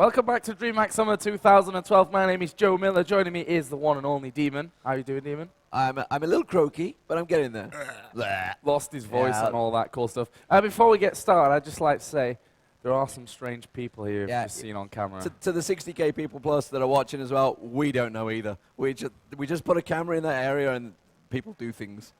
Welcome back to DreamHack Summer 2012. My name is Joe Miller. Joining me is the one and only Demon. How are you doing, Demon? I'm a little croaky, but I'm getting there. Lost his voice and all that cool stuff. Before we get started, I'd just like to say there are some strange people here you've seen on camera. To the 60k people plus that are watching as well, we don't know either. We just put a camera in that area and people do things.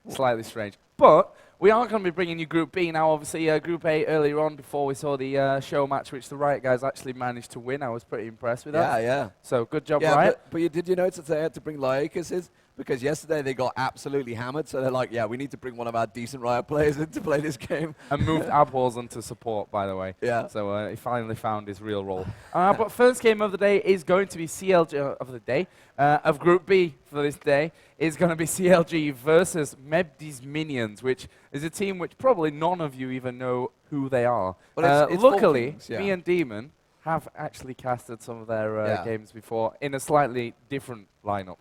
Slightly strange. But we are going to be bringing you Group B now. Obviously, Group A earlier on before we saw the show match, which the Riot guys actually managed to win. I was pretty impressed with that. Yeah. So good job, yeah, Riot. But did you notice that they had to bring Lycus? Because yesterday they got absolutely hammered, so they're like, yeah, we need to bring one of our decent Riot players in to play this game. And moved Abwars into support, by the way. Yeah. So he finally found his real role. But first game of the day is going to be CLG of the day. Of Group B for this day is going to be CLG versus Mebdy's Minions, which is a team which probably none of you even know who they are. It's luckily, Kings, yeah. me and Demon have actually casted some of their games before in a slightly different lineup.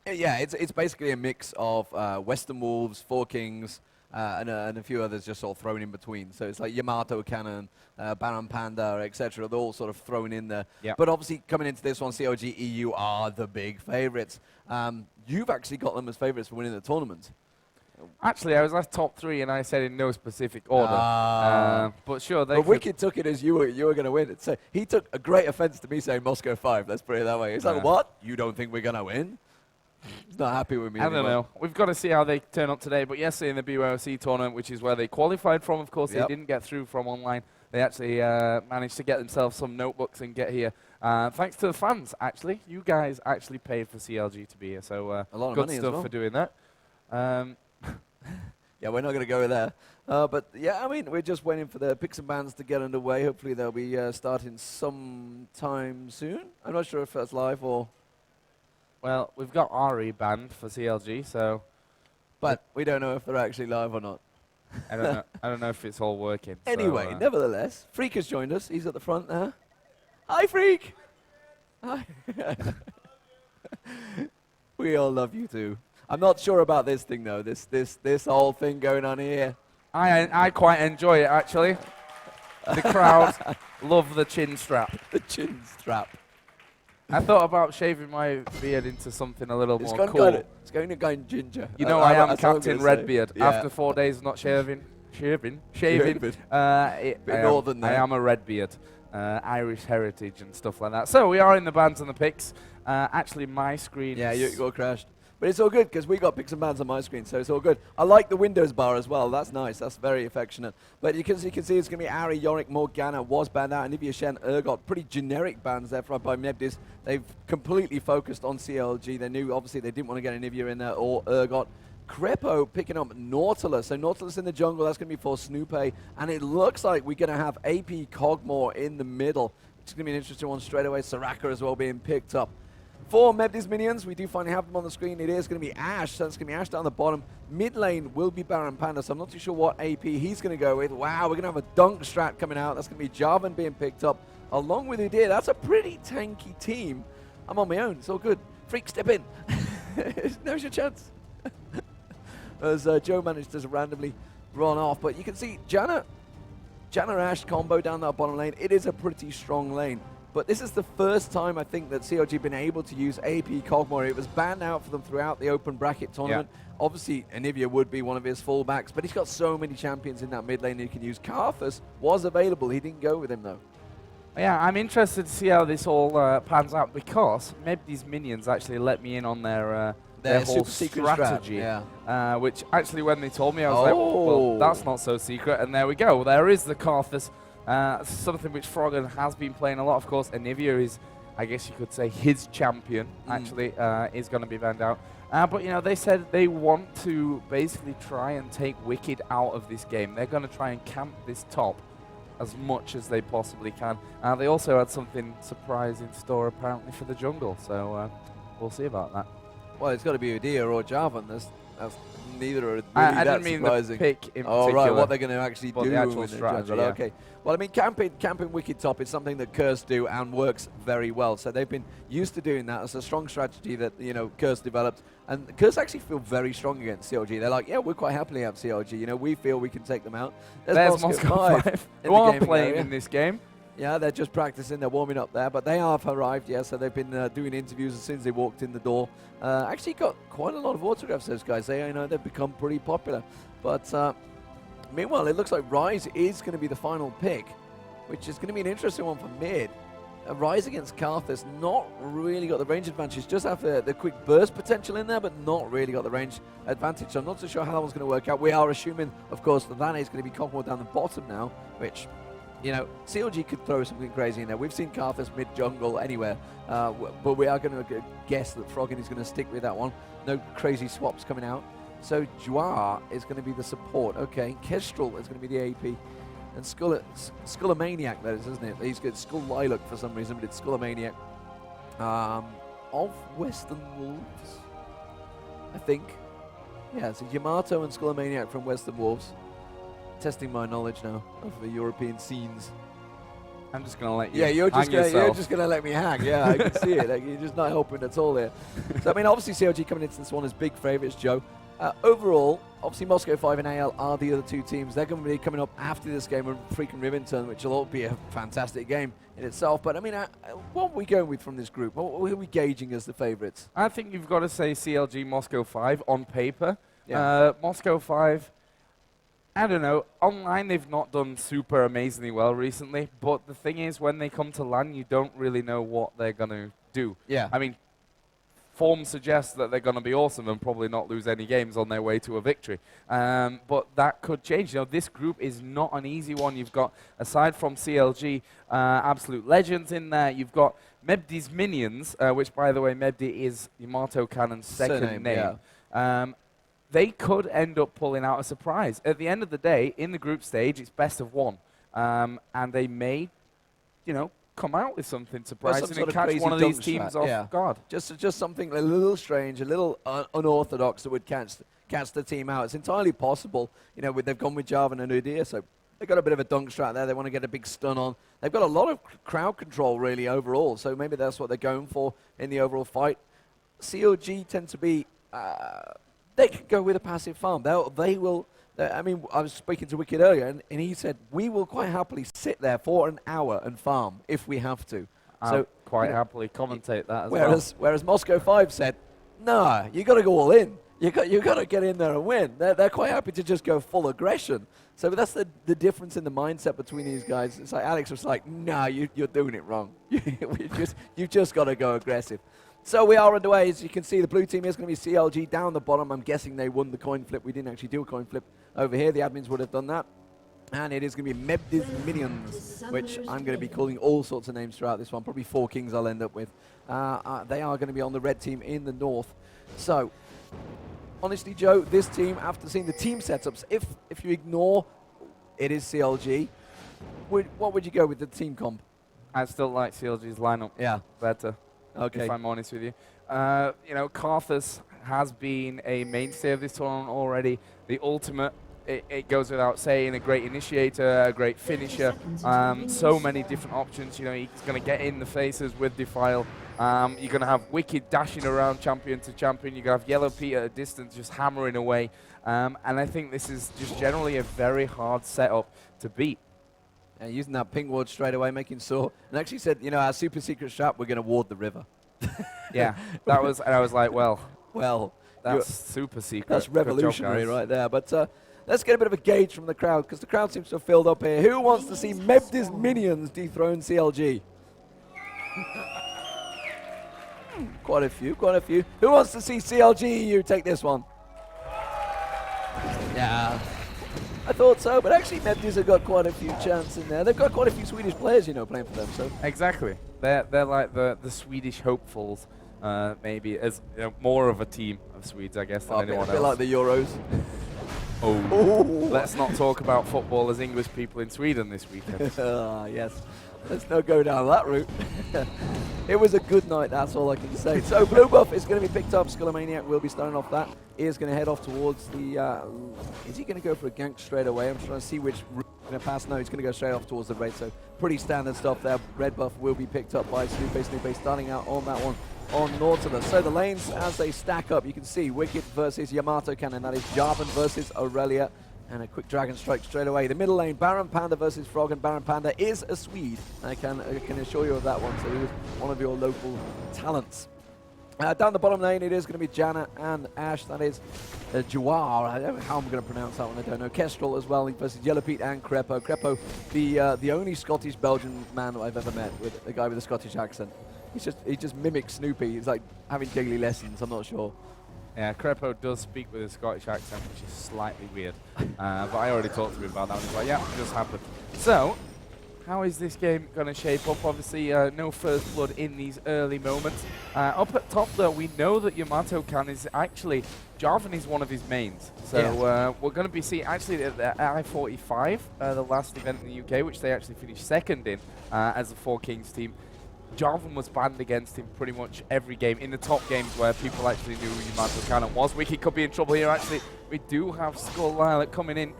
Yeah, it's basically a mix of Western Wolves, Four Kings, and a few others just sort of thrown in between. So it's like Yamato Cannon, Baron Panda, etc. They're all sort of thrown in there. Yep. But obviously, coming into this one, CLG.EU are the big favorites. You've actually got them as favorites for winning the tournament. Actually, I was at top 3, and I said in no specific order. But sure, they But Wicked took it as you were going to win. So he took a great offense to me saying Moscow 5. Let's put it that way. He's like, what? You don't think we're going to win? He's not happy with me I don't know. We've got to see how they turn up today. But yesterday in the BYOC tournament, which is where they qualified from, of course, they didn't get through from online. They actually managed to get themselves some notebooks and get here. Thanks to the fans, actually. You guys actually paid for CLG to be here. So a lot of good money stuff as well. for doing that. Yeah, we're not going to go there. But yeah, I mean, we're just waiting for the picks and bans to get underway. Hopefully they'll be starting sometime soon. I'm not sure if that's live or... Well, we've got Ari banned for CLG, so... But we don't know if they're actually live or not. I don't know. I don't know if it's all working. Anyway, so, nevertheless, Freak has joined us. He's at the front there. Hi, Freak! Hi. We all love you too. I'm not sure about this thing though. This whole thing going on here. I quite enjoy it actually. The crowd love the chin strap. The chin strap. I thought about shaving my beard into something a little more cool. It's going to go ginger. You know, I am Captain Redbeard. Yeah. After 4 days of not shaving. Bit northern there. I am a Redbeard. Irish heritage and stuff like that. So we are in the bans and the picks. Actually, my screen. Yeah, you got crashed. But it's all good because we got picks and bans on my screen, so it's all good. I like the Windows bar as well. That's nice. That's very affectionate. But you can see it's going to be Ari, Yorick, Morgana was banned out, Anivia, Shen, Urgot. Pretty generic bans there by Mebdis. They've completely focused on CLG. They knew, obviously, they didn't want to get Anivia in there or Urgot. Crepo picking up Nautilus. So Nautilus in the jungle, that's going to be for Snoopay. And it looks like we're going to have AP Cogmore in the middle. It's going to be an interesting one straight away. Soraka as well being picked up. For Mebdy's Minions, we do finally have them on the screen. It is going to be Ash, so it's going to be Ash down the bottom. Mid lane will be Baron Panda, so I'm not too sure what AP he's going to go with. Wow, we're going to have a Dunk Strat coming out. That's going to be Jarvan being picked up along with Udyr. That's a pretty tanky team. I'm on my own. It's all good. Freak, step in. Now's your chance. As Joe managed to randomly run off. But you can see Janna Ash combo down that bottom lane. It is a pretty strong lane. But this is the first time, I think, that CLG have been able to use AP Cogmore. It was banned out for them throughout the open bracket tournament. Yeah. Obviously, Anivia would be one of his fallbacks, but he's got so many champions in that mid lane he can use. Karthus was available. He didn't go with him, though. Yeah, I'm interested to see how this all pans out because Mebdy's Minions actually let me in on their whole strategy. Which actually, when they told me, I was like, well, that's not so secret. And there we go. There is the Karthus. Something which Froggen has been playing a lot, of course. Anivia is, I guess you could say, his champion, actually, is going to be banned out. But, you know, they said they want to basically try and take Wicked out of this game. They're going to try and camp this top as much as they possibly can. They also had something surprise in store, apparently, for the jungle. So we'll see about that. Well, it's got to be Udyr or Jarvan. That's neither are really I that didn't mean surprising. The pick in oh, particular. right, what they're going to actually do the actual with the strategy, jungle. Okay. Well, I mean, camping Wicked top is something that Curse do and works very well. So they've been used to doing that. It's a strong strategy that, you know, Curse developed. And Curse actually feel very strong against CLG. They're like, yeah, we're quite happily at CLG. You know, we feel we can take them out. There's Moscow 5. Who are playing in this game. Yeah, they're just practicing, they're warming up there, but they have arrived, yeah, so they've been doing interviews as soon as they walked in the door. Actually got quite a lot of autographs, those guys. They've become pretty popular. But meanwhile, it looks like Rise is going to be the final pick, which is going to be an interesting one for mid. Rise against Karthus, not really got the range advantage, just have the quick burst potential in there, but not really got the range advantage. So I'm not so sure how that one's going to work out. We are assuming, of course, that is going to be Cockmore down the bottom now, which, you know, CLG could throw something crazy in there. We've seen Karthus mid-jungle anywhere, but we are going to guess that Froggen is going to stick with that one. No crazy swaps coming out. So Juar is going to be the support. Okay, Kestrel is going to be the AP. And Skullamaniac, that is, isn't it? He's got Skull Lilac for some reason, but it's Skullamaniac. Of Western Wolves, I think. Yeah, so Yamato and Skullamaniac from Western Wolves. Testing my knowledge now of the European scenes. I'm just going to let you you're just going to let me hang. Yeah, I can see it. Like, you're just not helping at all here. So, I mean, obviously CLG coming into this one as big favourites, Joe. Overall, obviously Moscow 5 and AL are the other two teams. They're going to be coming up after this game, a freaking ribbon turn, which will all be a fantastic game in itself. But, I mean, what are we going with from this group? What are we gauging as the favourites? I think you've got to say CLG Moscow 5 on paper. Yeah. Moscow 5... I don't know, online they've not done super amazingly well recently, but the thing is, when they come to LAN, you don't really know what they're going to do. Yeah. I mean, form suggests that they're going to be awesome and probably not lose any games on their way to a victory. But that could change. You know, this group is not an easy one. You've got, aside from CLG, absolute legends in there. You've got Mebdi's minions, which, by the way, Mebdi is Yamato Cannon's second name. Yeah. They could end up pulling out a surprise. At the end of the day, in the group stage, it's best of one. And they may, you know, come out with something surprising and catch one of these teams off guard. Just something a little strange, a little unorthodox that would catch the team out. It's entirely possible. You know, they've gone with Jarvan and Udyr, so they've got a bit of a dunk strat there. They want to get a big stun on. They've got a lot of crowd control, really, overall, so maybe that's what they're going for in the overall fight. CLG tend to be... they could go with a passive farm. They will... I mean, I was speaking to Wicked earlier, and he said, we will quite happily sit there for an hour and farm if we have to. So quite happily commentate that as well. Whereas Moscow 5 said, nah, you got to go all in. You got to get in there and win. They're quite happy to just go full aggression. So that's the difference in the mindset between these guys. It's like Alex was like, nah, you're doing it wrong. You've just got to go aggressive. So we are underway. As you can see, the blue team is going to be CLG down the bottom. I'm guessing they won the coin flip. We didn't actually do a coin flip over here. The admins would have done that. And it is going to be Mebdi's Minions, which I'm going to be calling all sorts of names throughout this one. Probably 4 kings I'll end up with. They are going to be on the red team in the north. So, honestly, Joe, this team, after seeing the team setups, if you ignore it is CLG, what would you go with the team comp? I still like CLG's lineup. Yeah. Better. Okay. If I'm honest with you. You know, Karthus has been a mainstay of this tournament already. The ultimate, it goes without saying, a great initiator, a great finisher. So many different options. You know, he's going to get in the faces with Defile. You're going to have Wicked dashing around champion to champion. You're going to have Yellow Pete at a distance just hammering away. And I think this is just generally a very hard setup to beat. Using that ping ward straight away, making sure. And actually said, you know, our super secret strat, we're going to ward the river. Yeah, that was, and I was like, well, that's super secret. That's revolutionary right there. But let's get a bit of a gauge from the crowd, because the crowd seems to have filled up here. Who wants to see Mebdi's Minions dethrone CLG? Quite a few, quite a few. Who wants to see CLG.EU take this one? Yeah. I thought so, but actually Mebdi's have got quite a few chances in there. They've got quite a few Swedish players, you know, playing for them. So exactly, they're like the Swedish hopefuls, maybe as you know, more of a team of Swedes, I guess, than anyone else. A bit like the Euros. Let's not talk about football as English people in Sweden this weekend. Yes, let's not go down that route. It was a good night, that's all I can say. So blue buff is going to be picked up. Skullamaniac will be starting off that. He is going to head off towards the... is he going to go for a gank straight away? I'm trying to see which route he's going to pass. No, he's going to go straight off towards the raid. So pretty standard stuff there. Red buff will be picked up by Snoopy. Snoopy starting out on that one on Nautilus. So the lanes, as they stack up, you can see Wicked versus Yamato Cannon. That is Jarvan versus Aurelia. And a quick Dragon Strike straight away. The middle lane, Baron Panda versus Frog, and Baron Panda is a Swede. I can assure you of that one. So he was one of your local talents. Down the bottom lane, it is going to be Janna and Ash. That is Jawar. I don't know how I'm going to pronounce that one. I don't know. Kestrel as well versus Yellow Pete and Crepo. Crepo, the only Scottish-Belgian man that I've ever met, with a guy with a Scottish accent. He just mimics Snoopy. He's like having daily lessons. I'm not sure. Yeah, Crepo does speak with a Scottish accent, which is slightly weird. But I already talked to him about that. He's like, yeah, it just happened. So, how is this game going to shape up? Obviously, no first blood in these early moments. Up at top, though, we know that Yamato Kan is actually... Jarvan is one of his mains. So yeah. We're going to be seeing, actually, the I-45, the last event in the UK, which they actually finished second in as the Four Kings team. Jarvan was banned against him pretty much every game in the top games where people actually knew who Yamato Kan was. Wicked could be in trouble here, actually. We do have Skull coming in.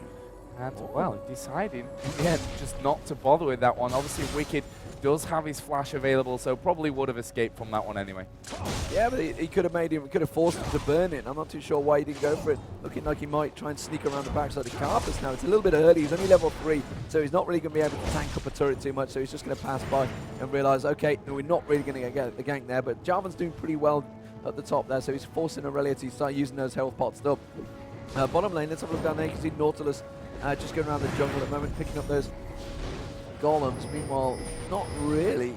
And, well, deciding, yeah, just not to bother with that one. Obviously, Wicked does have his flash available, so probably would have escaped from that one anyway. Yeah, but he could have made him, could have forced him to burn it. I'm not too sure why he didn't go for it. Looking like he might try and sneak around the backside of Carpus now. It's a little bit early. He's only level 3, so he's not really going to be able to tank up a turret too much. So he's just going to pass by and realize, okay, no, we're not really going to get the gank there. But Jarvan's doing pretty well at the top there, so he's forcing Aurelia to start using those health pots up. Bottom lane, let's have a look down there. You can see Nautilus just going around the jungle at the moment, picking up those golems. Meanwhile, not really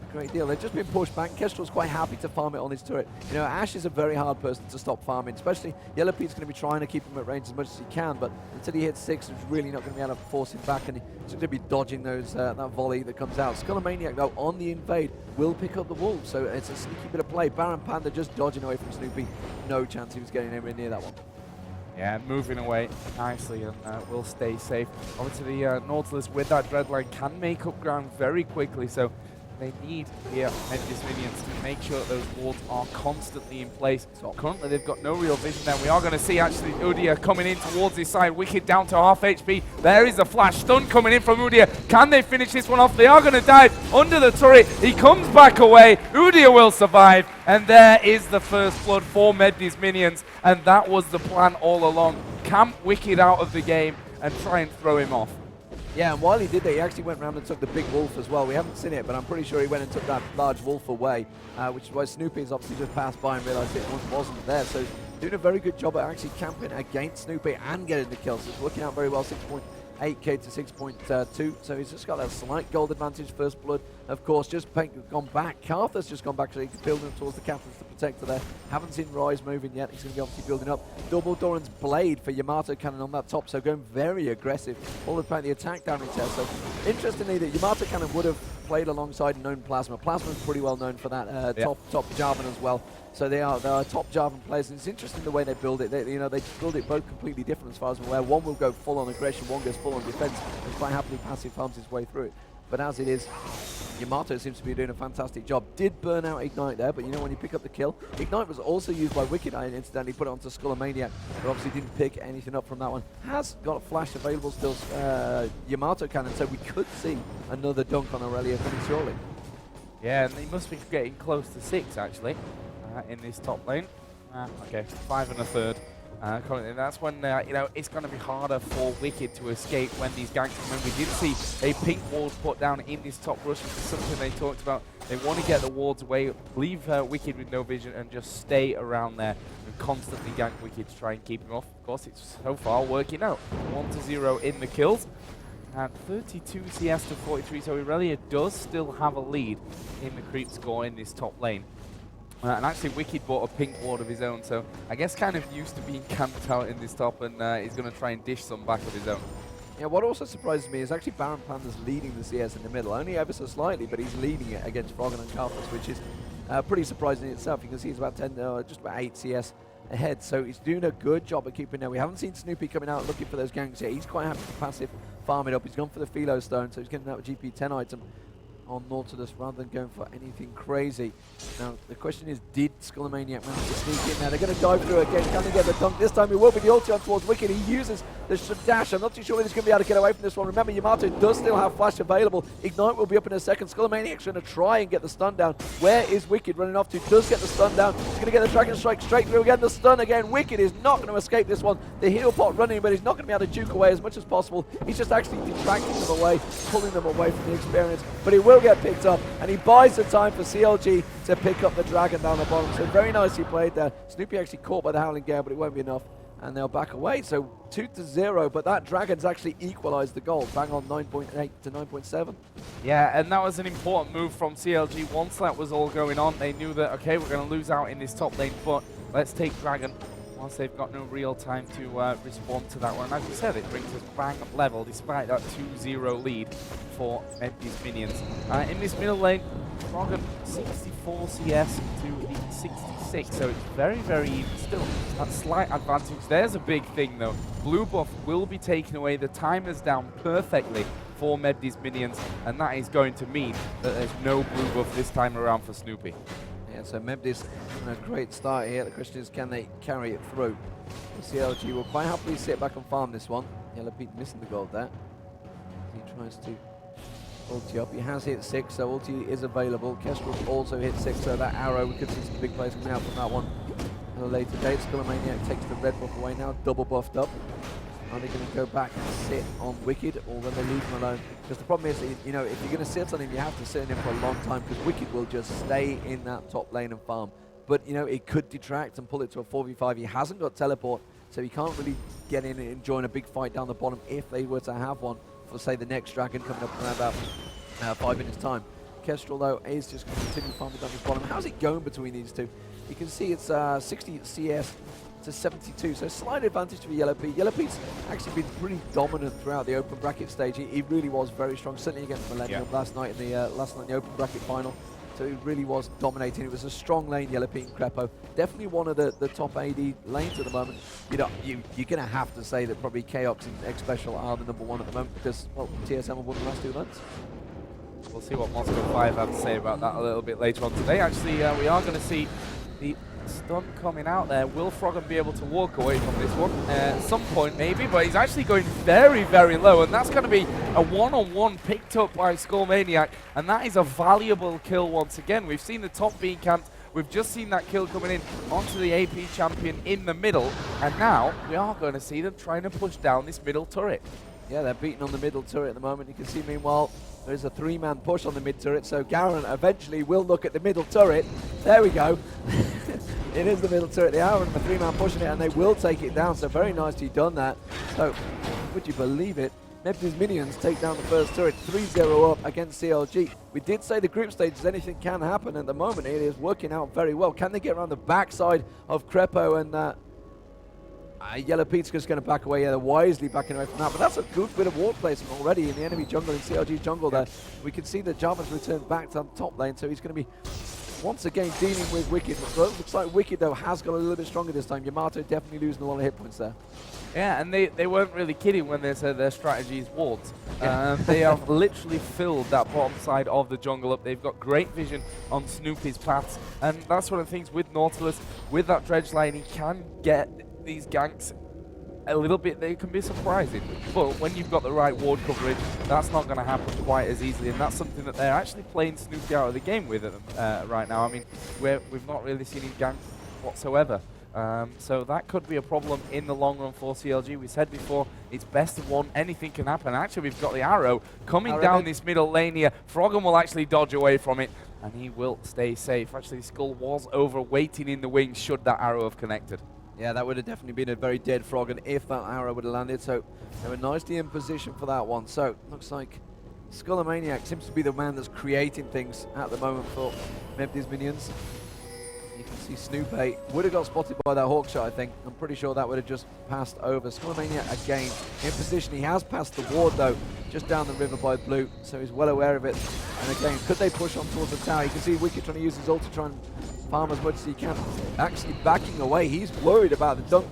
a great deal. They've just been pushed back. Kestrel's quite happy to farm it on his turret. You know, Ash is a very hard person to stop farming, especially Yellow Pete's going to be trying to keep him at range as much as he can, but until he hits 6, he's really not going to be able to force him back, and he's going to be dodging those that volley that comes out. Skullomaniac, though, on the invade, will pick up the wolves, so it's a sneaky bit of play. Baron Panda just dodging away from Snoopy. No chance he was getting anywhere near that one. Yeah, moving away nicely, and will stay safe. Obviously, the Nautilus with that Dreadline can make up ground very quickly, so they need here Medivh's minions to make sure that those wards are constantly in place. So currently, they've got no real vision there. We are going to see actually Udyr coming in towards his side. Wicked down to half HP. There is a flash stun coming in from Udyr. Can they finish this one off? They are going to dive under the turret. He comes back away. Udyr will survive. And there is the first blood for Medivh's minions. And that was the plan all along. Camp Wicked out of the game and try and throw him off. Yeah, and while he did that, he actually went around and took the big wolf as well. We haven't seen it, but I'm pretty sure he went and took that large wolf away, which is why Snoopy's obviously just passed by and realized it wasn't there. So doing a very good job at actually camping against Snoopy and getting the kills. It's working out very well, 6.8k to 6.2. So he's just got that slight gold advantage. First blood, of course, just gone back. Carthur's just gone back, so he's building towards the captains to protect her there. Haven't seen Rise moving yet. He's going to be obviously building up. Double Doran's Blade for Yamato Cannon on that top, so going very aggressive. All about the attack damage there. So interestingly, that Yamato Cannon would have played alongside known Plasma. Plasma's pretty well known for that top Jarvan as well. So they are top Jarvan players, and it's interesting the way they build it. They build it both completely different as far as I'm aware. One will go full on aggression, one goes full on defense, and quite happily passive farms his way through it. But as it is, Yamato seems to be doing a fantastic job. Did burn out Ignite there, but you know, when you pick up the kill, Ignite was also used by Wicked. I incidentally put it onto Skullomaniac, but obviously didn't pick anything up from that one. Has got a flash available still, Yamato Cannon, so we could see another dunk on Aurelia coming shortly. Yeah, and they must be getting close to 6 actually in this top lane. Okay, 5 1/3. Currently, that's when it's going to be harder for Wicked to escape when these ganks come in. We did see a pink ward put down in this top rush, which is something they talked about. They want to get the wards away, leave Wicked with no vision, and just stay around there and constantly gank Wicked to try and keep him off. Of course, it's so far working out. 1-0 in the kills. And 32 CS to 43, so Aurelia does still have a lead in the creep score in this top lane. And actually, Wicked bought a pink ward of his own, so I guess kind of used to being camped out in this top, and he's going to try and dish some back of his own. Yeah, what also surprises me is actually Baron Panda's leading the CS in the middle, only ever so slightly, but he's leading it against Froggen and Carthus, which is pretty surprising in itself. You can see he's about 10, just about 8 CS ahead, so he's doing a good job at keeping there. We haven't seen Snoopy coming out looking for those ganks yet. He's quite happy to passive farm it up. He's gone for the Philo Stone, so he's getting that GP10 item on Nautilus rather than going for anything crazy. Now, the question is, did Skullomaniac manage to sneak in there? They're going to dive through again. Can they get the dunk? This time it will be the ulti on towards Wicked. He uses There's some dash. I'm not too sure whether he's going to be able to get away from this one. Remember, Yamato does still have flash available. Ignite will be up in a second. Skullomaniac's going to try and get the stun down. Where is Wicked running off to? Does get the stun down. He's going to get the Dragon Strike straight through again. The stun again. Wicked is not going to escape this one. The heal pot running, but he's not going to be able to juke away as much as possible. He's just actually detracting them away, pulling them away from the experience. But he will get picked up, and he buys the time for CLG to pick up the Dragon down the bottom. So very nicely played there. Snoopy actually caught by the Howling Gale, but it won't be enough. And they'll back away. So 2-0, but that Dragon's actually equalized the goal. Bang on 9.8 to 9.7. Yeah, and that was an important move from CLG. Once that was all going on, they knew that, okay, we're going to lose out in this top lane, but let's take Dragon once they've got no real time to respond to that one. As you said, it brings us bang level despite that 2-0 lead for these minions. In this middle lane, Froggen 64 CS to 66, so it's very, very even still. That slight advantage. There's a big thing though. Blue buff will be taken away. The timer's down perfectly for Mebdi's minions, and that is going to mean that there's no blue buff this time around for Snoopy. Yeah, so Mebdi's on a great start here. The question is, can they carry it through? The CLG will quite happily sit back and farm this one. Yellow Pete missing the gold there. He tries to ulti up. He has hit 6, so ulti is available. Kestrel also hit 6, so that arrow, we could see some big plays coming out from that one at a later date. Skullomaniac takes the red buff away now, double buffed up. Are they going to go back and sit on Wicked, or will they leave him alone? Because the problem is, you know, if you're going to sit on him, you have to sit on him for a long time, because Wicked will just stay in that top lane and farm. But, you know, it could detract and pull it to a 4v5. He hasn't got teleport, so he can't really get in and join a big fight down the bottom if they were to have one for, say, the next Dragon coming up in about 5 minutes' time. Kestrel, though, is just going to continue farming down the bottom. How's it going between these two? You can see it's 60 CS to 72, so slight advantage for Yellow Pete. Yellow Pete's actually been pretty dominant throughout the open bracket stage. He really was very strong, certainly against Millennium last night in the open bracket final. So he really was dominating. It was a strong lane, Yellow Pete and Crepo. Definitely one of the top AD lanes at the moment. You know, you're going to have to say that probably Chaos and X Special are the #1 at the moment, because, well, TSM have won the last 2 events. We'll see what Moscow 5 have to say about that a little bit later on today. Actually, we are going to see the stun coming out there. Will Froggen be able to walk away from this one? At some point maybe, but he's actually going very, very low, and that's going to be a one-on-one picked up by Skullomaniac, and that is a valuable kill once again. We've seen the top being camped. We've just seen that kill coming in onto the AP champion in the middle, and now we are going to see them trying to push down this middle turret. Yeah, they're beating on the middle turret at the moment. You can see, meanwhile, there's a 3-man push on the mid turret, so Garen eventually will look at the middle turret. There we go. It is the middle turret. They are on the 3-man pushing it, and they will take it down, so very nicely done that. So, would you believe it? Mebdi's minions take down the first turret, 3-0 up against CLG. We did say the group stages, anything can happen. At the moment, it is working out very well. Can they get around the backside of Crepo and Yellow Pete's just going to back away. Yeah, they're wisely backing away from that. But that's a good bit of ward placement already in the enemy jungle, in CLG jungle there. We can see that Java's returned back to the top lane, so he's going to be once again dealing with Wicked. Looks like Wicked, though, has got a little bit stronger this time. Yamato definitely losing a lot of hit points there. Yeah, and they weren't really kidding when they said their strategy is wards. They have literally filled that bottom side of the jungle up. They've got great vision on Snoopy's paths, and that's one of the things with Nautilus, with that dredge line, he can get these ganks a little bit, they can be surprising, but when you've got the right ward coverage, that's not going to happen quite as easily, and that's something that they're actually playing Snoopy out of the game with right now. I mean, we've not really seen him gank whatsoever, so that could be a problem in the long run for CLG. We said before, it's best of one, anything can happen. Actually, we've got the arrow coming down this middle lane here. Froggen will actually dodge away from it, and he will stay safe. Actually, Skull was over waiting in the wings should that arrow have connected. Yeah, that would have definitely been a very dead Froggen if that arrow would have landed. So they were nicely in position for that one. So looks like Skullomaniac seems to be the man that's creating things at the moment for Mebdi's minions. You can see Snoopy would have got spotted by that hawk shot, I think. I'm pretty sure that would have just passed over. Skullomaniac again in position. He has passed the ward though, just down the river by blue, so he's well aware of it. And again, could they push on towards the tower? You can see Wicked trying to use his ult to try and farm as much as he can. Actually backing away. He's worried about the dunk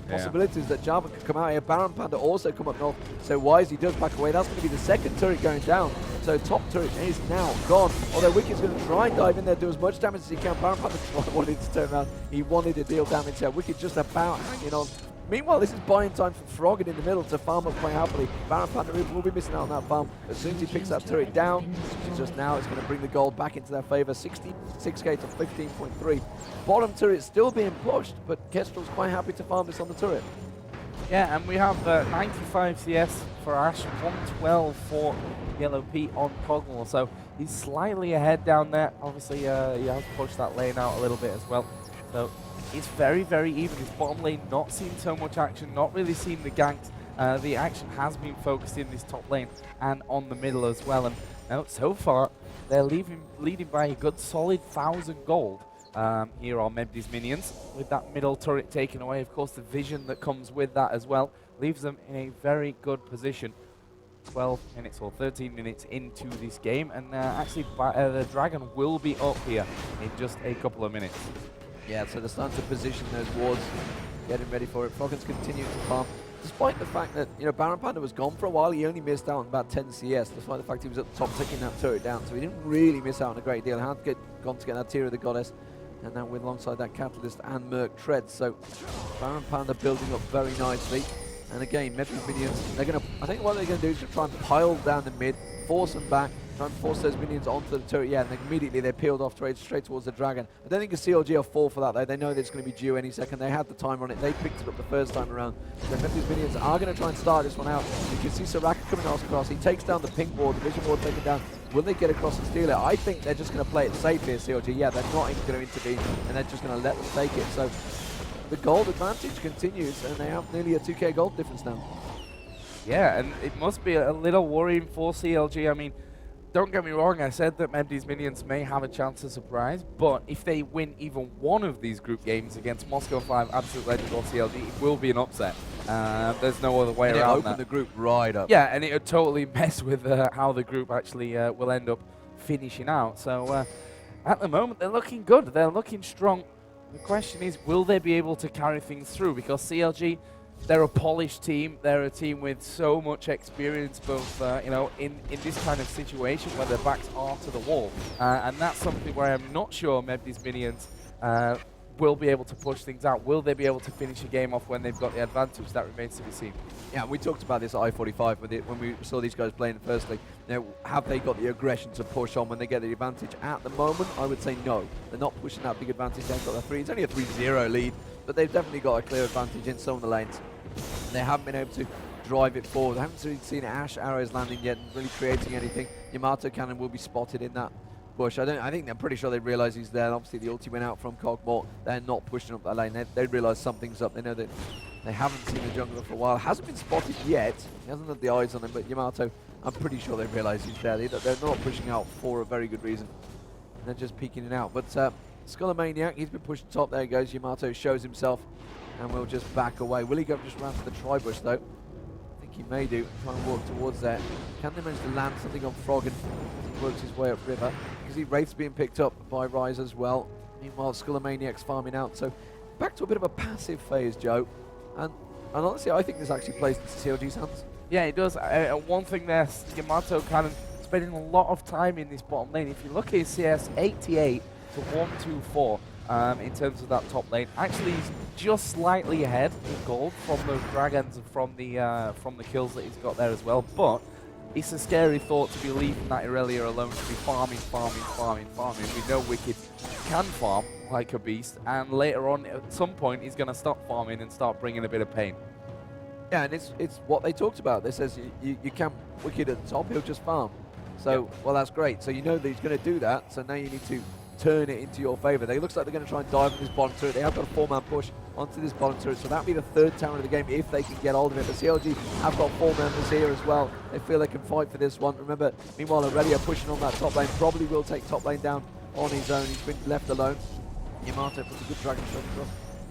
possibilities that Java could come out here. Baron Panda also come up north, so Wisely does back away. That's going to be the second turret going down. So top turret is now gone. Although Wicked's going to try and dive in there, do as much damage as he can. Baron Panda wanted to turn around. He wanted to deal damage there. Wicked just about hanging on Meanwhile, this is buying time for Froggen in the middle to farm up quite happily. Baron Panda will be missing out on that farm. As soon as he picks that turret down, just now it's going to bring the gold back into their favor. 66k to 15.3. Bottom turret still being pushed, but Kestrel's quite happy to farm this on the turret. Yeah, and we have 95 CS for Ash, 112 for Yellow Pete on Cogmore, so he's slightly ahead down there. Obviously, he has pushed that lane out a little bit as well. So it's very, very even. His bottom lane not seeing so much action, not really seeing the ganks. The action has been focused in this top lane and on the middle as well. And now, so far, they're leading by a good solid 1,000 gold. Here are Mebdi's minions, with that middle turret taken away. Of course, the vision that comes with that as well leaves them in a very good position. 12 minutes or 13 minutes into this game, and actually the Dragon will be up here in just a couple of minutes. Yeah, so they're starting to position those wards, getting ready for it. Froggen's continuing to farm, despite the fact that, you know, Baron Panda was gone for a while. He only missed out on about 10 CS, despite the fact he was at the top taking that turret down. So he didn't really miss out on a great deal. Had gone to get that Tear of the Goddess, and now with alongside that Catalyst and Merc Treads. So Baron Panda building up very nicely. And again, Mebdi's minions, they're going to, I think what they're going to do is to try and pile down the mid, force them back, try and force those minions onto the turret, yeah, and immediately they're peeled off straight towards the Dragon. I don't think the CLG will fall for that, though. They know that it's going to be due any second. They had the timer on it. They picked it up the first time around. So Mebdi's minions are going to try and start this one out. You can see Soraka coming across. He takes down the pink ward, the vision ward taken down. Will they get across and steal it? I think they're just going to play it safe here, CLG. Yeah, they're not even going to intervene, and they're just going to let them take it. So the gold advantage continues, and they have nearly a 2k gold difference now. Yeah, and it must be a little worrying for CLG. I mean, don't get me wrong, I said that Mebdi's minions may have a chance of surprise, but if they win even one of these group games against Moscow 5, Absolute Legends or CLG, it will be an upset. There's no other way around that. Open the group right up. Yeah, and it would totally mess with how the group actually will end up finishing out. So at the moment, they're looking good. They're looking strong. The question is, will they be able to carry things through? Because CLG, they're a polished team. They're a team with so much experience, both you know, in this kind of situation where their backs are to the wall, and that's something where I'm not sure Mebdi's minions will be able to push things out. Will they be able to finish a game off when they've got the advantage? That remains to be seen. Yeah, we talked about this at I-45 when we saw these guys playing firstly. You know, have they got the aggression to push on when they get the advantage? At the moment, I would say no. They're not pushing that big advantage. They've got a 3. It's only a 3-0 lead, but they've definitely got a clear advantage in some of the lanes. And they haven't been able to drive it forward. I haven't really seen Ash arrows landing yet and really creating anything. Yamato cannon will be spotted in that bush. I think they're pretty sure they realise he's there. Obviously, the ulti went out from Cogmore. They're not pushing up that lane. They realise something's up. They know that they haven't seen the jungler for a while. Hasn't been spotted yet. He hasn't had the eyes on him, but Yamato, I'm pretty sure they realise he's there. They're not pushing out for a very good reason. They're just peeking it out. But Skullomaniac, he's been pushed top. There he goes. Yamato shows himself and we'll just back away. Will he go just round to the tri-bush, though? I think he may do. Try and walk towards there. Can they manage to land something on Froggen as he works his way up river? You see Wraith's being picked up by Rise as well. Meanwhile, Skullomaniac's farming out. So back to a bit of a passive phase, Joe. And honestly, I think this actually plays into CLG's hands. Yeah, it does. One thing there, Yamato Cannon spending a lot of time in this bottom lane. If you look at his CS, 88 to 124 in terms of that top lane. Actually, he's just slightly ahead in gold from those dragons and from the kills that he's got there as well. But it's a scary thought to be leaving that Irelia alone to be farming. We know Wicked can farm like a beast, and later on, at some point, he's going to stop farming and start bringing a bit of pain. Yeah, and it's what they talked about. They says you camp Wicked at the top, he'll just farm. So, yep. Well, that's great. So you know that he's going to do that, so now you need to turn it into your favour. It looks like they're going to try and dive on this bottom turret. They have got a 4-man push onto this bottom turret, so that'll be the 3rd tower of the game if they can get hold of it. But CLG have got 4 members here as well. They feel they can fight for this one. Remember, meanwhile, Aurelia pushing on that top lane. Probably will take top lane down on his own. He's been left alone. Yamato puts a good dragon shot across,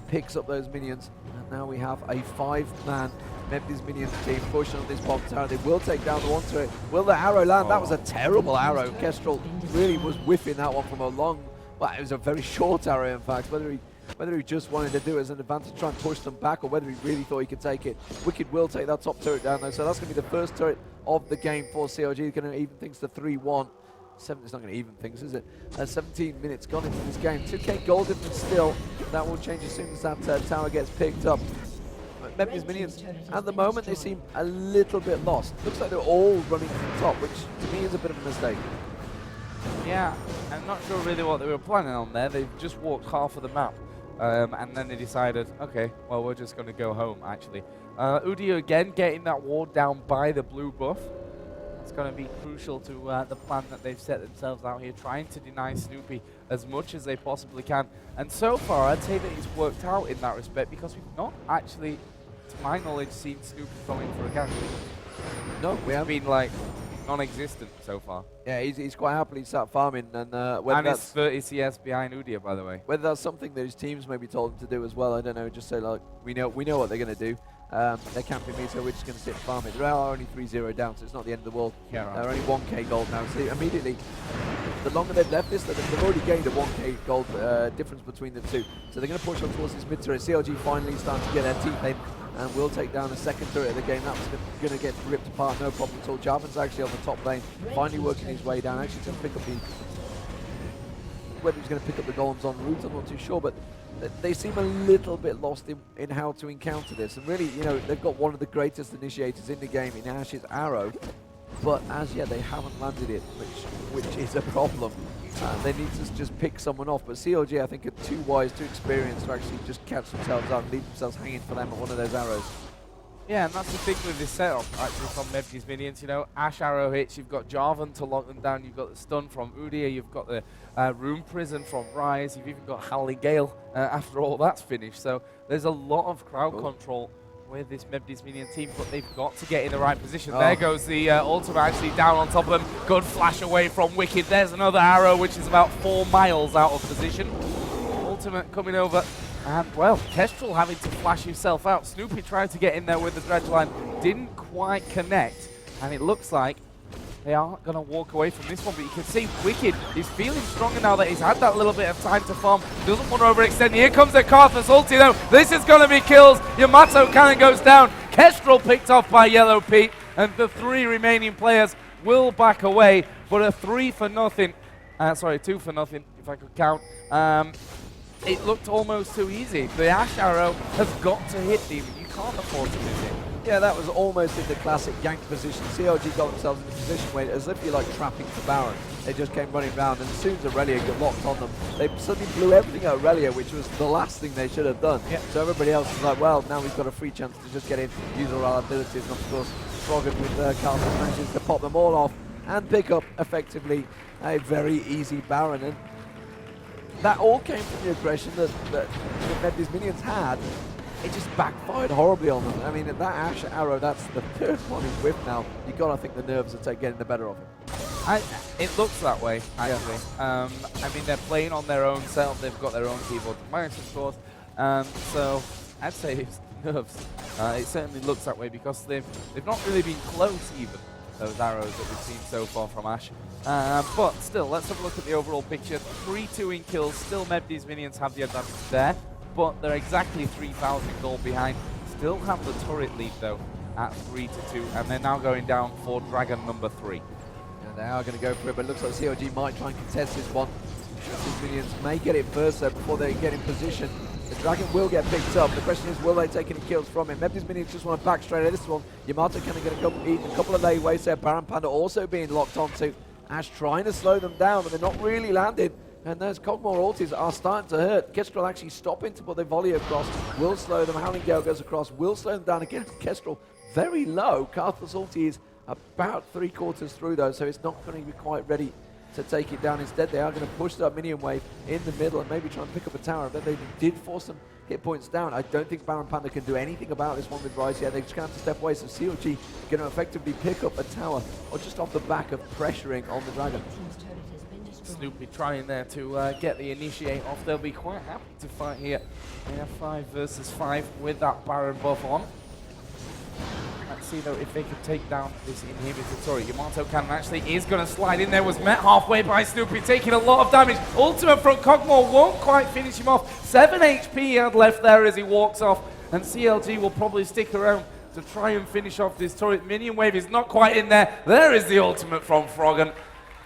picks up those minions, and now we have a 5-man Mebdi's minions team pushing on this bottom tower. They will take down the one turret. Will the arrow land? Oh. That was a terrible arrow. Kestrel really was whiffing that one from a long, well, it was a very short arrow, in fact. Whether he just wanted to do it as an advantage, try and push them back, or whether he really thought he could take it. Wicked will take that top turret down, though, so that's going to be the first turret of the game for CLG. He's going to even things to 3-1. It's not going to even things, is it? 17 minutes gone into this game. 2k gold difference still. That will change as soon as that tower gets picked up. But Mephi's minions, at the moment, they seem a little bit lost. Looks like they're all running from the top, which to me is a bit of a mistake. Yeah, I'm not sure really what they were planning on there. They just walked half of the map, and then they decided, okay, well, we're just going to go home, actually. Udio again getting that ward down by the blue buff. It's going to be crucial to the plan that they've set themselves out here, trying to deny Snoopy as much as they possibly can. And so far, I'd say that it's worked out in that respect, because we've not actually, to my knowledge, seen Snoopy going for a gank. No, we haven't been like non-existent so far. Yeah, he's quite happily sat farming, and it's 30 CS behind Udia, by the way. Whether that's something that his teams maybe told him to do as well, I don't know. Just say like, we know what they're going to do. They're camping me, so we're just going to sit and farm it. They are only 3-0 down, so it's not the end of the world. Yeah, right. They're only 1k gold now. So immediately, the longer they've left this, they've already gained a 1k gold difference between the two. So they're going to push on towards this mid turret. CLG finally starting to get their teeth in, and will take down the second turret of the game. That's going to get ripped apart, no problem at all. Jarvan's actually on the top lane, finally working his way down. Actually going to pick up the... Whether he's going to pick up the golems en route, I'm not too sure, but they seem a little bit lost in how to encounter this. And really, you know, they've got one of the greatest initiators in the game in Ash's Arrow, but as yet they haven't landed it, which is a problem. They need to just pick someone off, but CLG I think are too wise, too experienced to actually just catch themselves up and leave themselves hanging for them at one of those arrows. Yeah, and that's the thing with this setup, actually, from Mephi's minions. You know, Ash arrow hits, you've got Jarvan to lock them down, you've got the stun from Udia, you've got the Rune Prison from Rise, you've even got Howling Gale after all that's finished. So there's a lot of crowd control with this Mephi's minion team, but they've got to get in the right position. There goes the ultimate actually down on top of them. Good flash away from Wicked. There's another arrow, which is about 4 miles out of position. Ultimate coming over. And, well, Kestrel having to flash himself out. Snoopy tried to get in there with the dredge line. Didn't quite connect. And it looks like they are going to walk away from this one. But you can see Wicked is feeling stronger now that he's had that little bit of time to farm. Doesn't want to overextend. Here comes the Karthus ulti, though. This is going to be kills. Yamato cannon goes down. Kestrel picked off by Yellow Pete. And the 3 remaining players will back away. But a 2 for nothing, if I could count. It looked almost too easy. The Ash arrow has got to hit Demon. You can't afford to miss it. Yeah, that was almost in the classic gank position. CLG got themselves in a position where, as if you're like trapping the Baron, they just came running round, and as soon as Aurelia got locked on them, they suddenly blew everything at Aurelia, which was the last thing they should have done. Yep. So everybody else was like, well, now we've got a free chance to just get in, use all our abilities, and of course, Froggen with Carlton manages to pop them all off and pick up, effectively, a very easy Baron. And that all came from the aggression that Mephi's minions had. It just backfired horribly on them. I mean, that Ash arrow, that's the 3rd one he's whipped now. You got to think the nerves are getting the better of him. It looks that way, actually. Yeah. I mean, they're playing on their own setup. They've got their own keyboard device, of course. So I'd say it's nerves. It certainly looks that way because they've not really been close even, those arrows that we've seen so far from Ash. But still, let's have a look at the overall picture. 3-2 in kills. Still, Mephi's minions have the advantage there, but they're exactly 3,000 gold behind. Still have the turret lead, though, at 3-2, and they're now going down for Dragon number 3. Yeah, they are going to go for it, but it looks like CLG might try and contest this one. Mephi's minions may get it first, though, before they get in position. The Dragon will get picked up. The question is, will they take any kills from him? Mephi's minions just want to back straight at this one. Yamato kind of going to eat a couple of layways there. Baron Panda also being locked onto. Ash trying to slow them down, but they're not really landing. And those Cogmore ultis are starting to hurt. Kestrel actually stopping to put the volley across. Will slow them. Howling Gale goes across. Will slow them down again. Kestrel very low. Karthus ulti is about 3/4 through, though, so it's not going to be quite ready to take it down. Instead, they are going to push that minion wave in the middle and maybe try and pick up a tower. But they did force some hit points down. I don't think Baron Panda can do anything about this one with Rise yet. They're just going to have to step away. So CLG going to effectively pick up a tower, or just off the back of pressuring on the Dragon. Snoopy trying there to get the initiate off. They'll be quite happy to fight here. They have 5 versus 5 with that Baron buff on. Let's see though if they could take down this inhibitor. Sorry, Yamato cannon actually is going to slide in there. Was met halfway by Snoopy, taking a lot of damage. Ultimate from Cogmore won't quite finish him off. 7 HP he had left there as he walks off. And CLG will probably stick around to try and finish off this turret. Minion wave is not quite in there. There is the ultimate from Froggen.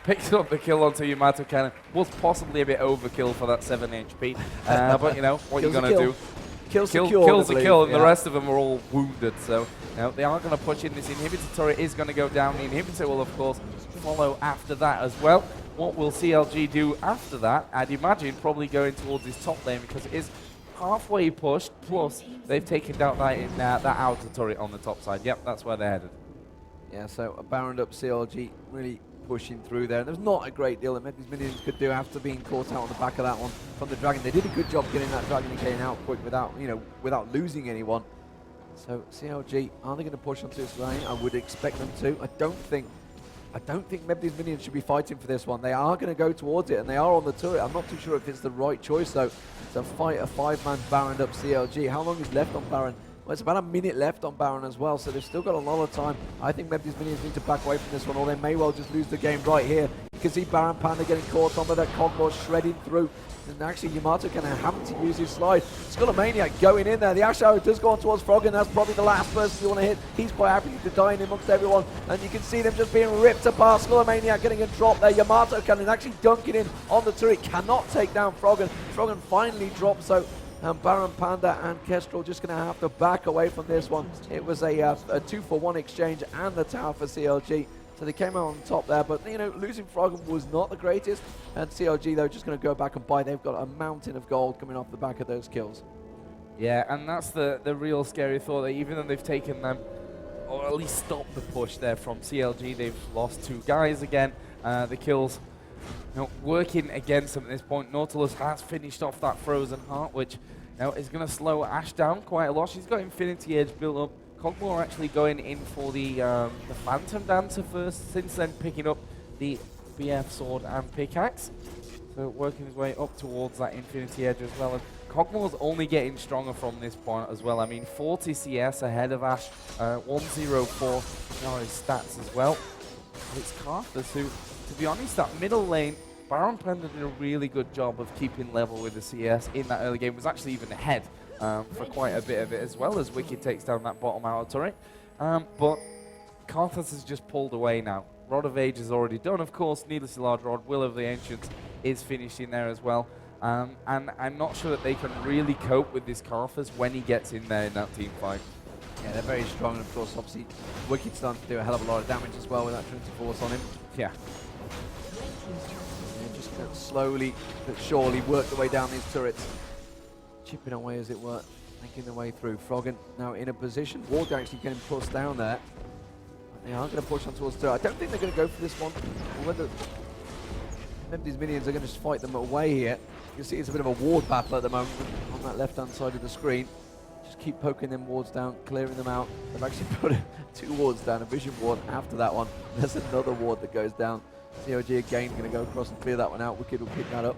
Picks up the kill onto Yamato cannon. Was possibly a bit overkill for that 7 HP. But you know, what are you going to do? Kill secured, Kill's a kill, and the rest of them are all wounded. So they are going to push in. This inhibitor turret is going to go down. The inhibitor will, of course, follow after that as well. What will CLG do after that? I'd imagine probably going towards his top lane, because it is halfway pushed, plus they've taken down that outer turret on the top side. Yep, that's where they're headed. Yeah, so a Baroned up CLG really pushing through there. There's not a great deal that these minions could do after being caught out on the back of that one from the Dragon. They did a good job getting that Dragon and getting out quick without losing anyone. So CLG, are they going to push onto this lane? I would expect them to. I don't think maybe these minions should be fighting for this one. They are going to go towards it, and they are on the turret. I'm not too sure if it's the right choice, though, to fight a 5-man Baroned up CLG. How long is left on Baron? Well, it's about a minute left on Baron as well, so they've still got a lot of time. I think maybe these minions need to back away from this one, or they may well just lose the game right here. You can see Baron Panda getting caught on by that Cogmore shredding through. And actually, Yamato going to have to use his slide. Skullomaniac going in there. The Ash Arrow does go on towards Frog, and that's probably the last person you want to hit. He's quite happy to die in amongst everyone. And you can see them just being ripped apart. Skullomaniac getting a drop there. Yamato cannon actually dunking in on the turret. Cannot take down Froggen. Froggen finally drops, so Baron Panda and Kestrel just going to have to back away from this one. It was a 2-for-1 exchange and the tower for CLG. So they came out on top there, but losing Froggen was not the greatest. And CLG, though, just going to go back and buy. They've got a mountain of gold coming off the back of those kills. Yeah, and that's the real scary thought, that even though they've taken them, or at least stopped the push there from CLG, they've lost 2 guys again. The kills working against them at this point. Nautilus has finished off that Frozen Heart, which is going to slow Ash down quite a lot. She's got Infinity Edge built up. Cogmore actually going in for the Phantom Dancer first, since then picking up the BF Sword and Pickaxe. So working his way up towards that Infinity Edge as well. And Cogmore's only getting stronger from this point as well. I mean, 40 CS ahead of Ash, 104 are his stats as well. But it's Carthus who, to be honest, that middle lane, Baron Panda did a really good job of keeping level with the CS in that early game. Was actually even ahead for quite a bit of it, as well as Wicked takes down that bottom outer turret. But Carthus has just pulled away now. Rod of Age is already done, of course. Needlessly Large Rod, Will of the Ancients is finished in there as well. And I'm not sure that they can really cope with this Carthus when he gets in there in that team fight. Yeah, they're very strong, and of course, obviously, Wicked's starting to do a hell of a lot of damage as well with that Trinity Force on him. Yeah. Just slowly but surely work their way down these turrets. Chipping away, as it were, making their way through. Froggen now in a position. Ward actually getting pushed down there. They are going to push on towards the turret. I don't think they're going to go for this one. Or whether maybe these minions are going to just fight them away here. You can see it's a bit of a ward battle at the moment on that left-hand side of the screen. Just keep poking them wards down, clearing them out. They've actually put 2 wards down, a vision ward after that one. There's another ward that goes down. CLG again going to go across and clear that one out. Wicked will pick that up.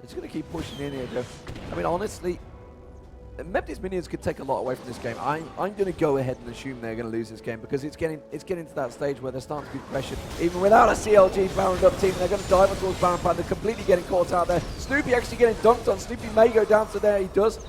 It's going to keep pushing in here, Joe. I mean, honestly, maybe these minions could take a lot away from this game. I'm going to go ahead and assume they're going to lose this game, because it's getting to that stage where they're starting to be pressured. Even without a CLG Baroned up team, they're going to dive towards Baron Panda, completely getting caught out there. Snoopy actually getting dunked on. Snoopy may go down to there. He does.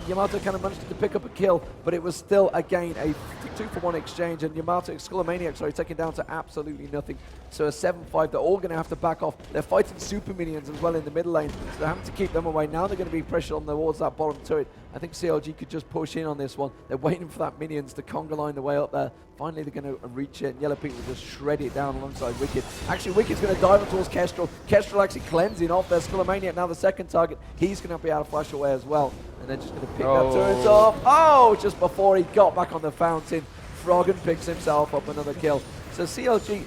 Yamato kind of managed to pick up a kill, but it was still, again, a 2-for-1 exchange, and Yamato, Skullomaniac, sorry, taken down to absolutely nothing. So a 7-5, they're all going to have to back off. They're fighting super minions as well in the middle lane, so they're having to keep them away. Now they're going to be pressured on towards that bottom turret. I think CLG could just push in on this one. They're waiting for that minions to conga line the way up there. Finally, they're going to reach it, and Yellow Pink will just shred it down alongside Wicked. Actually, Wicked's going to dive towards Kestrel. Kestrel actually cleansing off there. Skullomaniac now the second target. He's going to be able to flash away as well. And they're just going to pick that turret off. Oh, just before he got back on the fountain, Froggen picks himself up another kill. So CLG,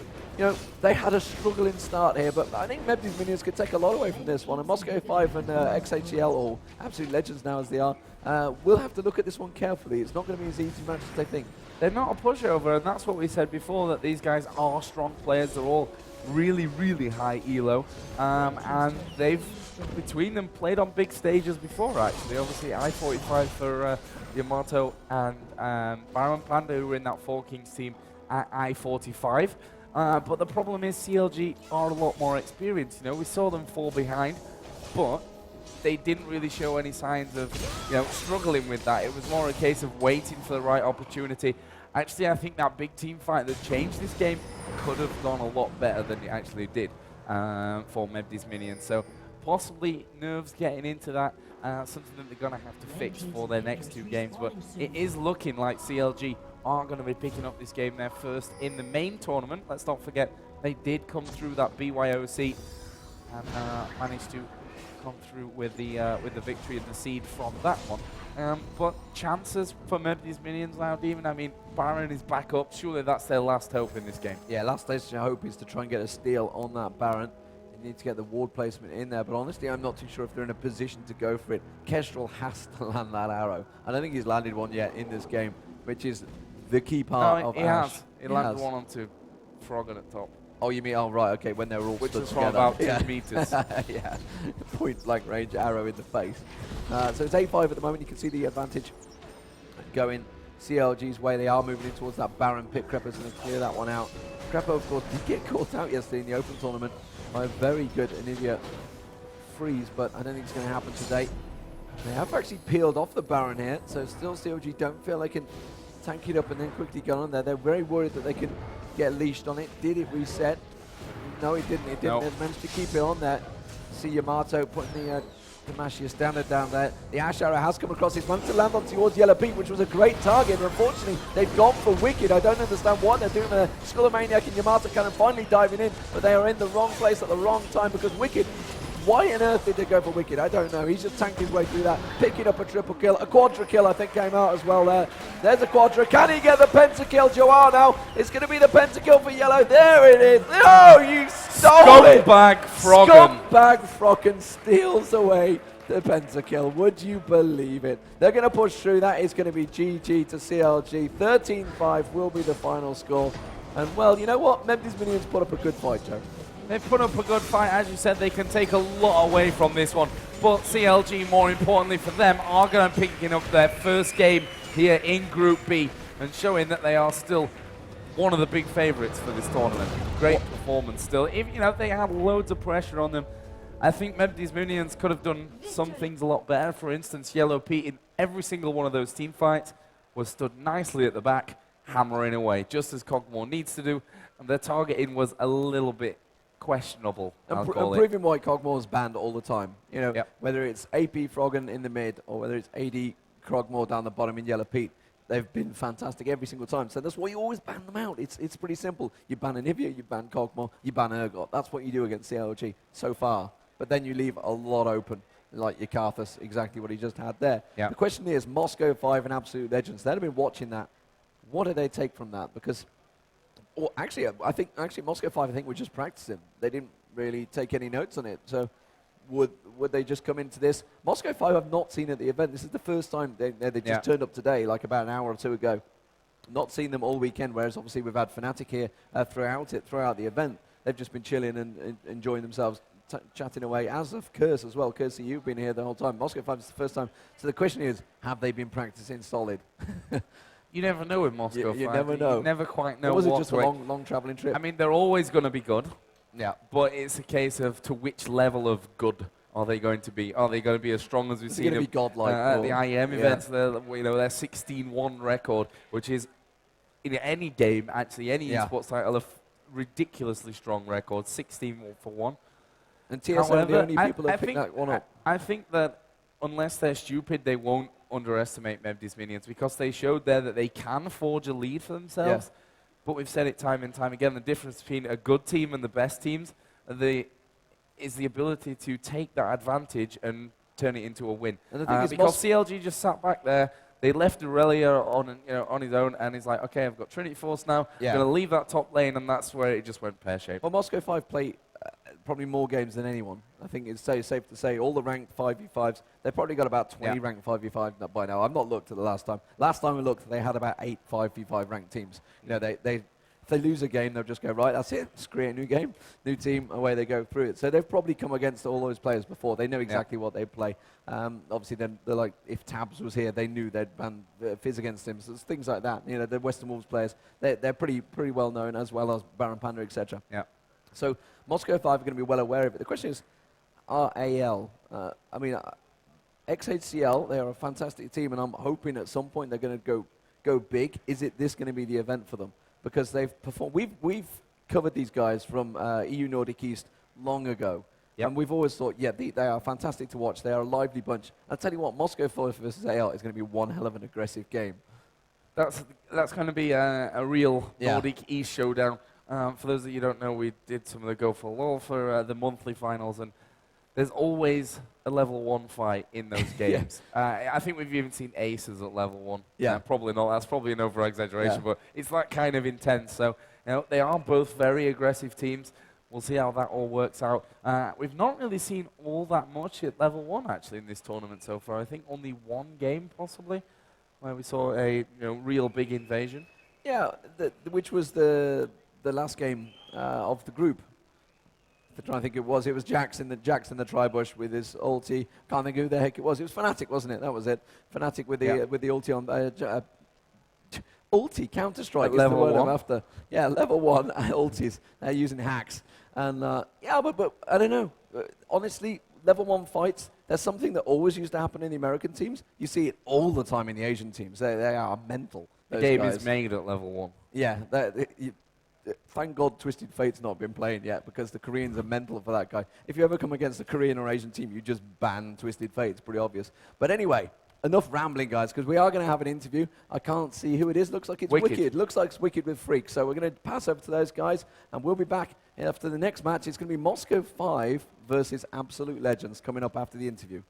they had a struggling start here, but I think maybe these minions could take a lot away from this one. And Moscow 5 and XHCL, or absolute legends now as they are, we'll have to look at this one carefully. It's not going to be as easy to match as they think. They're not a pushover, and that's what we said before, that these guys are strong players. They're all really, really high elo, and they've, between them, played on big stages before, actually. Obviously, I-45 for Yamato and Baron Panda, who were in that 4 Kings team at I-45. But the problem is CLG are a lot more experienced. We saw them fall behind, but they didn't really show any signs of struggling with that. It was more a case of waiting for the right opportunity. Actually, I think that big team fight that changed this game could have gone a lot better than it actually did for Mebdi's minions. So possibly nerves getting into that, something that they're going to have to fix for their next 2 games. But it is looking like CLG are going to be picking up this game, their first in the main tournament. Let's not forget, they did come through that BYOC and managed to come through with the victory and the seed from that one. But chances for these minions now, Demon. I mean, Baron is back up. Surely that's their last hope in this game. Yeah, last stage hope is to try and get a steal on that Baron. You need to get the ward placement in there, but honestly, I'm not too sure if they're in a position to go for it. Kestrel has to land that arrow. I don't think he's landed one yet in this game, which is the key part of Ash. He landed one onto Froggen at top. Oh, you mean, oh, right, okay, when they were all stood together. About 2 meters. Yeah, point-blank range arrow in the face. So it's 8-5 at the moment. You can see the advantage going CLG's way. They are moving in towards that Baron pit. Crepper's going to clear that one out. Crepper, of course, did get caught out yesterday in the Open tournament by a very good Anivia freeze, but I don't think it's going to happen today. They have actually peeled off the Baron here, so still CLG don't feel they can tank it up and then quickly go on there. They're very worried that they can get leashed on it. Did it reset? No, it didn't. It didn't. Nope. They managed to keep it on there. See Yamato putting the Demacia standard down there. The Ash Arrow has come across. It's managed to land on towards Yellow Pete, which was a great target. But unfortunately, they've gone for Wicked. I don't understand what they're doing there. Skullomaniac and Yamato kind of finally diving in, but they are in the wrong place at the wrong time because Wicked, why on earth did they go for Wicked? I don't know. He's just tanked his way through that, picking up a triple kill. A quadra kill, I think, came out as well there. There's a quadra. Can he get the pentakill? Joao now. It's going to be the pentakill for Yellow. There it is. Oh, you stole it. Scumbag Froggen. Scumbag Froggen steals away the pentakill. Would you believe it? They're going to push through. That is going to be GG to CLG. 13-5 will be the final score. And, well, you know what? Memphis Minions put up a good fight, Joe. They've put up a good fight. As you said, they can take a lot away from this one. But CLG, more importantly for them, are going to be picking up their first game here in Group B and showing that they are still one of the big favourites for this tournament. Great performance still. If, you know, they had loads of pressure on them. I think maybe these Minions could have done some things a lot better. For instance, Yellow Pete in every single one of those team fights was stood nicely at the back, hammering away, just as Cogmore needs to do. And their targeting was a little bit questionable, I'll call it. Proving why Cogmore's banned all the time. You know, whether it's AP Froggen in the mid or whether it's AD Cogmore down the bottom in Yellow Pete, they've been fantastic every single time. So that's why you always ban them out. It's pretty simple. You ban Anivia, you ban Cogmore, you ban Urgot. That's what you do against CLG so far. But then you leave a lot open, like your Karthus, exactly what he just had there. The question is, Moscow 5 and Absolute Legends, they've been watching that. What do they take from that? Because or actually, I think Moscow 5, I think, were just practicing. They didn't really take any notes on it. So would they just come into this? Moscow 5 I've not seen at the event. This is the first time they just turned up today, like about an hour or two ago. Not seen them all weekend, whereas obviously we've had Fnatic here throughout the event. They've just been chilling and enjoying themselves, chatting away, as of Curse as well. Curse, you've been here the whole time. Moscow 5 is the first time. So the question is, have they been practicing solid? You never know with Moscow 5. You never know. You never quite know. Or was it just a long traveling trip? I mean, they're always going to be good. Yeah. But it's a case of to which level of good are they going to be? Are they going to be as strong as we've seen them be godlike at the IEM events? Their 16-1 record, which is in any game, actually, any esports title, a ridiculously strong record, 16-1. And TSM are the only people that pick that one up. I think that unless they're stupid, they won't underestimate Mevdi's Minions because they showed there that they can forge a lead for themselves. But we've said it time and time again, the difference between a good team and the best teams is the ability to take that advantage and turn it into a win. And the thing is because CLG just sat back there, they left Aurelia on his own, and he's like, okay, I've got Trinity Force now. I'm going to leave that top lane, and that's where it just went pear-shaped. Well, Moscow 5 play probably more games than anyone. I think it's safe to say all the ranked 5v5s, they've probably got about 20 ranked 5v5 by now. I've not looked at the last time. Last time we looked, they had about 8 5v5 ranked teams. You know, if they lose a game, they'll just go, right, that's it, just create a new game, new team, away they go through it. So they've probably come against all those players before. They know exactly what they play. Obviously, then they're like, if Tabs was here, they knew they'd ban Fizz against him. So things like that. You know, the Western Wolves players, they're pretty well known, as well as Baron Panda, etc. So Moscow 5 are going to be well aware of it. The question is, RAL, I mean, XHCL, they are a fantastic team, and I'm hoping at some point they're going to go big. Is this going to be the event for them? Because they've performed. We've covered these guys from EU Nordic East long ago, Yep. And we've always thought, yeah, they are fantastic to watch. They are a lively bunch. I'll tell you what, Moscow 5 versus AL is going to be one hell of an aggressive game. That's going to be a real Nordic East showdown. For those that you don't know, we did some of the Go for LOL for the monthly finals, and there's always a level 1 fight in those games. I think we've even seen aces at level 1. Yeah. Probably not. That's probably an over-exaggeration, but it's that kind of intense. So, they are both very aggressive teams. We'll see how that all works out. We've not really seen all that much at level 1, actually, in this tournament so far. I think only one game, possibly, where we saw a real big invasion. Yeah, which was the last game of the group. I'm trying to think it was Jax in the Tribush with his ulti. Can't think who the heck it was. It was Fnatic, wasn't it? That was it. Fnatic with the ulti on ulti Counter-Strike is level the word 1. I'm after. Yeah, level 1 ultis. They're using hacks. And but I don't know. Honestly, level 1 fights, there's something that always used to happen in the American teams. You see it all the time in the Asian teams. They are mental. The game is made at level 1. Yeah, thank God Twisted Fate's not been playing yet, because the Koreans are mental for that guy. If you ever come against a Korean or Asian team, you just ban Twisted Fate. It's pretty obvious. But anyway, enough rambling, guys, because we are going to have an interview. I can't see who it is. Looks like it's Wicked. Looks like it's Wicked with Freak. So we're going to pass over to those guys, and we'll be back after the next match. It's going to be Moscow 5 versus Absolute Legends coming up after the interview.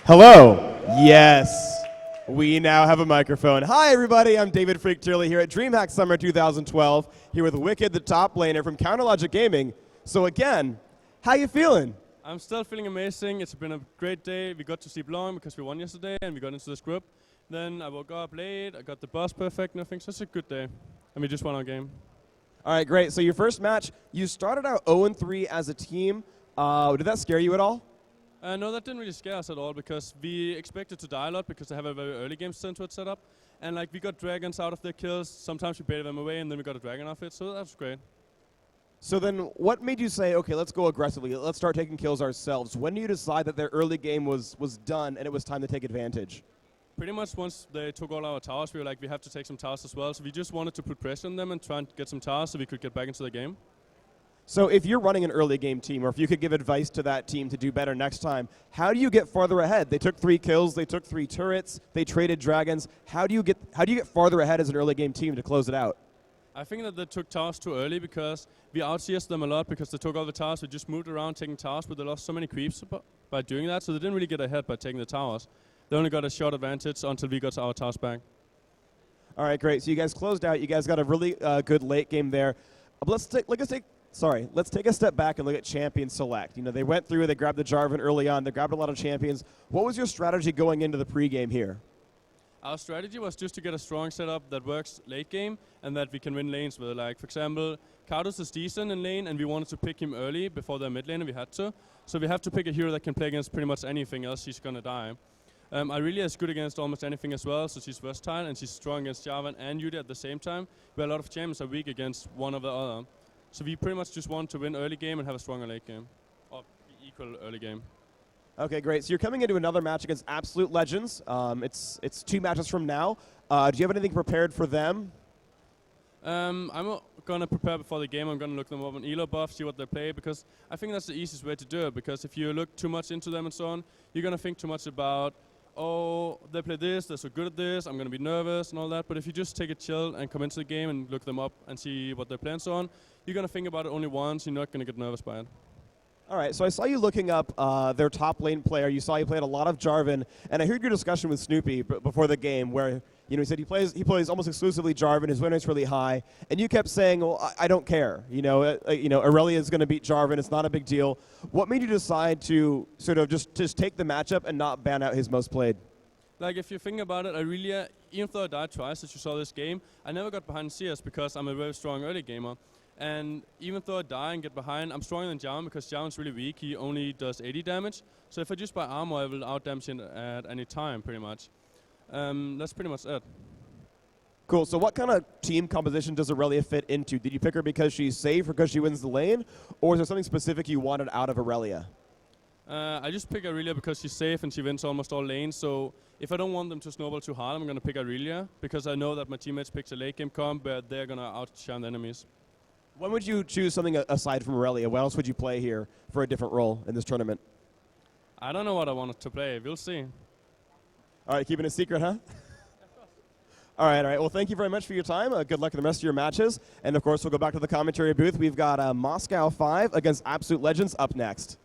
Hello. Yes. We now have a microphone. Hi, everybody. I'm David Freak Turley here at DreamHack Summer 2012, here with Wicked, the top laner from Counterlogic Gaming. So again, how you feeling? I'm still feeling amazing. It's been a great day. We got to sleep long because we won yesterday and we got into this group. Then I woke up late. I got the boss perfect and everything. So it's a good day. And we just won our game. All right, great. So your first match, you started out 0-3 as a team. Did that scare you at all? No, that didn't really scare us at all because we expected to die a lot because they have a very early game Centuit set up. And like we got dragons out of their kills. Sometimes we baited them away and then we got a dragon off it. So that was great. So then what made you say, okay, let's go aggressively. Let's start taking kills ourselves. When do you decide that their early game was done and it was time to take advantage? Pretty much once they took all our towers, we were like, we have to take some towers as well. So we just wanted to put pressure on them and try and get some towers so we could get back into the game. So if you're running an early game team, or if you could give advice to that team to do better next time, how do you get farther ahead? They took 3 kills, they took 3 turrets, they traded dragons. How do you get farther ahead as an early game team to close it out? I think that they took towers too early because we out-CS'd them a lot because they took all the towers. We just moved around taking towers, but they lost so many creeps by doing that, so they didn't really get ahead by taking the towers. They only got a short advantage until we got our towers back. All right, great. So you guys closed out. You guys got a really good late game there. Let's take a step back and look at champion select. You know, they went through, they grabbed the Jarvan early on, they grabbed a lot of champions. What was your strategy going into the pregame here? Our strategy was just to get a strong setup that works late game and that we can win lanes with. Like, for example, Cardos is decent in lane and we wanted to pick him early before their mid lane and we had to. So we have to pick a hero that can play against pretty much anything else, she's gonna die. Irelia is good against almost anything as well, so she's versatile and she's strong against Jarvan and Yudi at the same time, where a lot of champions are weak against one or the other. So we pretty much just want to win early game and have a stronger late game, or equal early game. Okay, great. So you're coming into another match against Absolute Legends. It's 2 matches from now. Do you have anything prepared for them? I'm going to prepare before the game. I'm going to look them up on elo buff, see what they play, because I think that's the easiest way to do it, because if you look too much into them and so on, you're going to think too much about, oh, they play this, they're so good at this, I'm going to be nervous and all that. But if you just take it chill and come into the game and look them up and see what they play and so on, you're going to think about it only once, you're not going to get nervous by it. All right, so I saw you looking up their top lane player. You saw you played a lot of Jarvan, and I heard your discussion with Snoopy before the game where You know, he said he plays almost exclusively Jarvan. His win rate's really high, and you kept saying, "Well, I don't care." You know, Aurelia is going to beat Jarvan. It's not a big deal. What made you decide to sort of just take the matchup and not ban out his most played? Like, if you think about it, Aurelia, even though I died twice, as you saw this game, I never got behind CS because I'm a very strong early gamer. And even though I die and get behind, I'm stronger than Jarvan because Jarvan's really weak. He only does 80 damage. So if I just buy armor, I will out-damage him at any time, pretty much. That's pretty much it. Cool. So what kind of team composition does Aurelia fit into? Did you pick her because she's safe or because she wins the lane? Or is there something specific you wanted out of Aurelia? I just pick Aurelia because she's safe and she wins almost all lanes. So if I don't want them to snowball too hard, I'm going to pick Aurelia because I know that my teammates pick a late game comp, but they're going to outshine the enemies. When would you choose something aside from Aurelia? What else would you play here for a different role in this tournament? I don't know what I wanted to play. We'll see. All right, keeping it secret, huh? All right. Well, thank you very much for your time. Good luck in the rest of your matches. And, of course, we'll go back to the commentary booth. We've got Moscow 5 against Absolute Legends up next.